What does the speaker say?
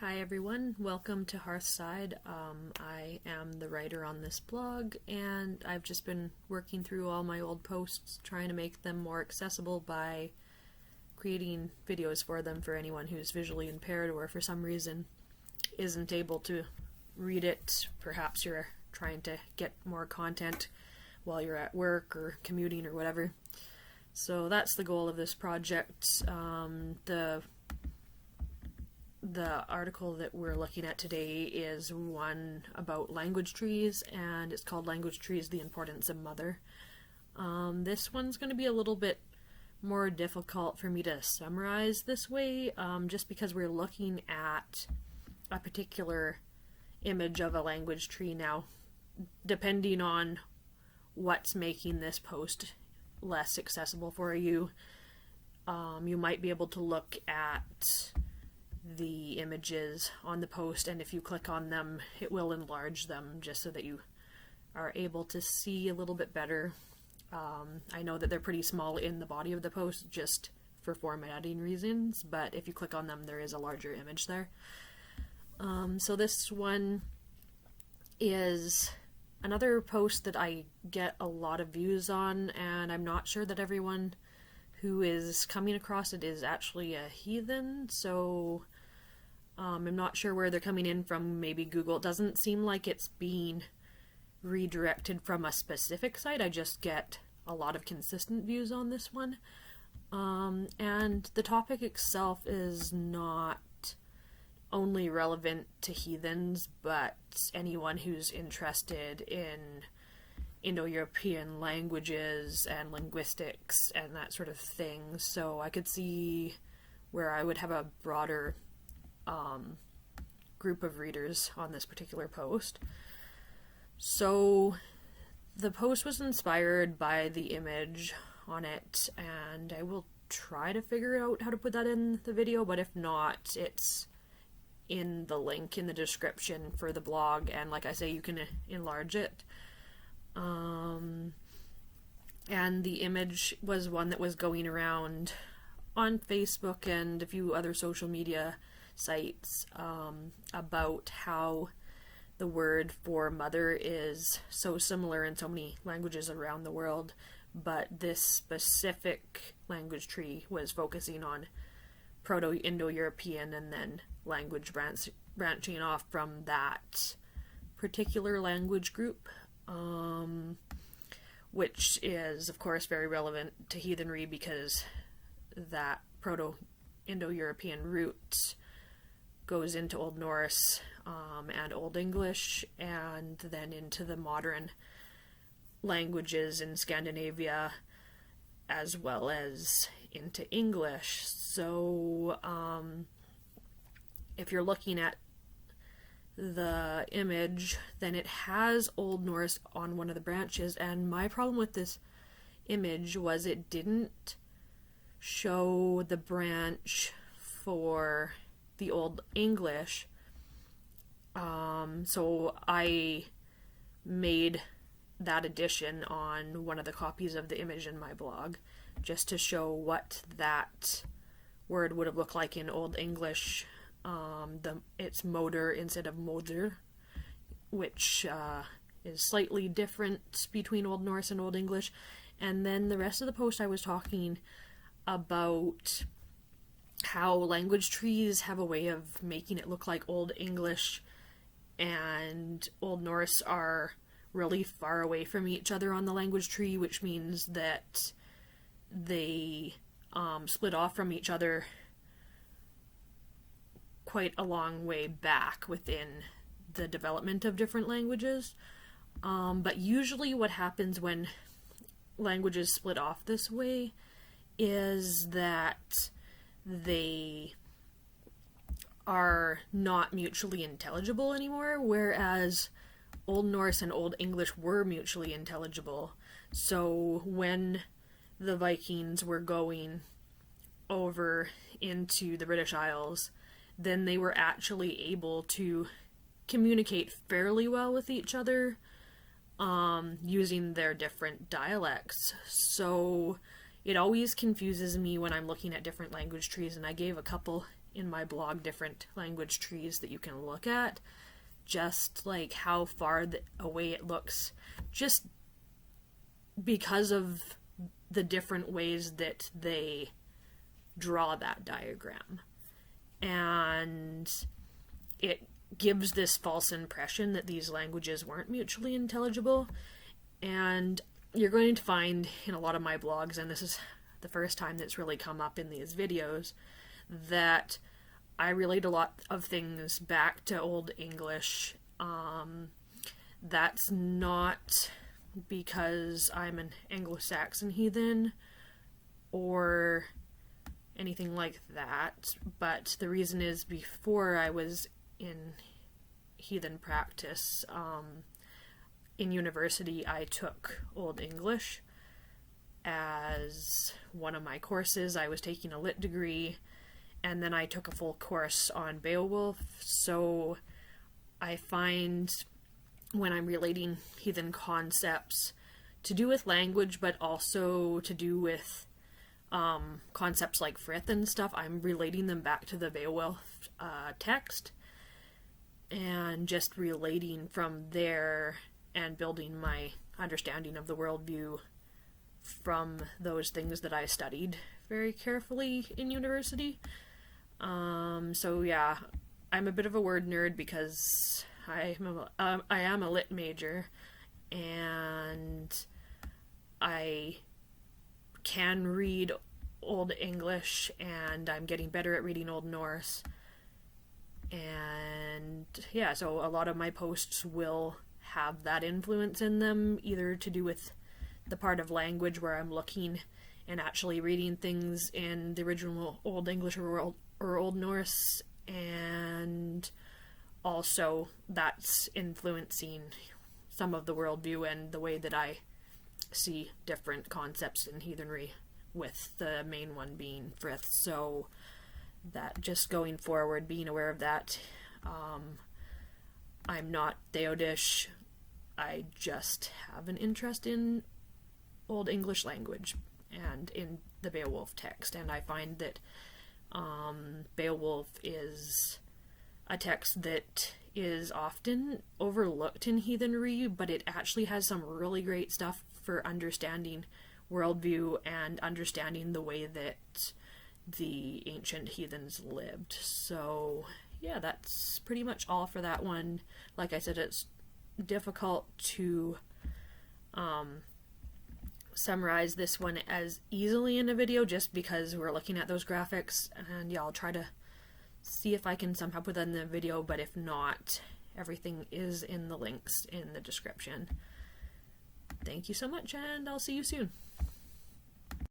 Hi everyone, welcome to Hearthside. I am the writer on this blog, and I've just been working through all my old posts, trying to make them more accessible by creating videos for them for anyone who's visually impaired or for some reason isn't able to read it. Perhaps you're trying to get more content while you're at work or commuting or whatever. So that's the goal of this project. The article that we're looking at today is one about language trees, and it's called Language Trees, The Importance of Mother. This one's going to be a little bit more difficult for me to summarize this way, just because we're looking at a particular image of a language tree now. Depending on what's making this post less accessible for you, you might be able to look at the images on the post, and if you click on them it will enlarge them just so that you are able to see a little bit better. I know that they're pretty small in the body of the post just for formatting reasons, but if you click on them there is a larger image there. So this one is another post that I get a lot of views on, and I'm not sure that everyone who is coming across it is actually a heathen, so I'm not sure where they're coming in from. Maybe Google. It doesn't seem like it's being redirected from a specific site. I just get a lot of consistent views on this one. And the topic itself is not only relevant to heathens, but anyone who's interested in Indo-European languages and linguistics and that sort of thing. So I could see where I would have a broader group of readers on this particular post. So the post was inspired by the image on it, and I will try to figure out how to put that in the video, but if not, it's in the link in the description for the blog, and like I say, you can enlarge it. And the image was one that was going around on Facebook and a few other social media sites about how the word for mother is so similar in so many languages around the world, but this specific language tree was focusing on Proto-Indo-European and then language branching off from that particular language group, which is of course very relevant to heathenry because that Proto-Indo-European root goes into Old Norse and Old English, and then into the modern languages in Scandinavia, as well as into English. So if you're looking at the image, then it has Old Norse on one of the branches, and my problem with this image was it didn't show the branch for the Old English, so I made that addition on one of the copies of the image in my blog just to show what that word would have looked like in Old English. It's motor instead of moder, which is slightly different between Old Norse and Old English. And then the rest of the post I was talking about how language trees have a way of making it look like Old English and Old Norse are really far away from each other on the language tree, which means that they split off from each other quite a long way back within the development of different languages. But usually what happens when languages split off this way is that they are not mutually intelligible anymore, whereas Old Norse and Old English were mutually intelligible. So when the Vikings were going over into the British Isles, then they were actually able to communicate fairly well with each other using their different dialects. So it always confuses me when I'm looking at different language trees, and I gave a couple in my blog different language trees that you can look at, just like how far away it looks, just because of the different ways that they draw that diagram. And it gives this false impression that these languages weren't mutually intelligible. And you're going to find in a lot of my blogs, and this is the first time that's really come up in these videos, that I relate a lot of things back to Old English. That's not because I'm an Anglo-Saxon heathen or anything like that, but the reason is before I was in heathen practice, in university I took Old English as one of my courses. I was taking a lit degree, and then I took a full course on Beowulf, so I find when I'm relating heathen concepts to do with language, but also to do with concepts like frith and stuff, I'm relating them back to the Beowulf text, and just relating from there and building my understanding of the worldview from those things that I studied very carefully in university. So yeah, I'm a bit of a word nerd because I am a lit major, and I can read Old English, and I'm getting better at reading Old Norse. And yeah, so a lot of my posts will have that influence in them, either to do with the part of language where I'm looking and actually reading things in the original Old English or Old Norse, and also that's influencing some of the worldview and the way that I see different concepts in heathenry, with the main one being frith. So that just going forward, being aware of that. I'm not Theodish. I just have an interest in Old English language and in the Beowulf text, and I find that Beowulf is a text that is often overlooked in heathenry, but it actually has some really great stuff for understanding worldview and understanding the way that the ancient heathens lived. So yeah, that's pretty much all for that one. Like I said, it's difficult to summarize this one as easily in a video just because we're looking at those graphics, and yeah, I'll try to see if I can somehow put that in the video, but if not, everything is in the links in the description. Thank you so much, and I'll see you soon.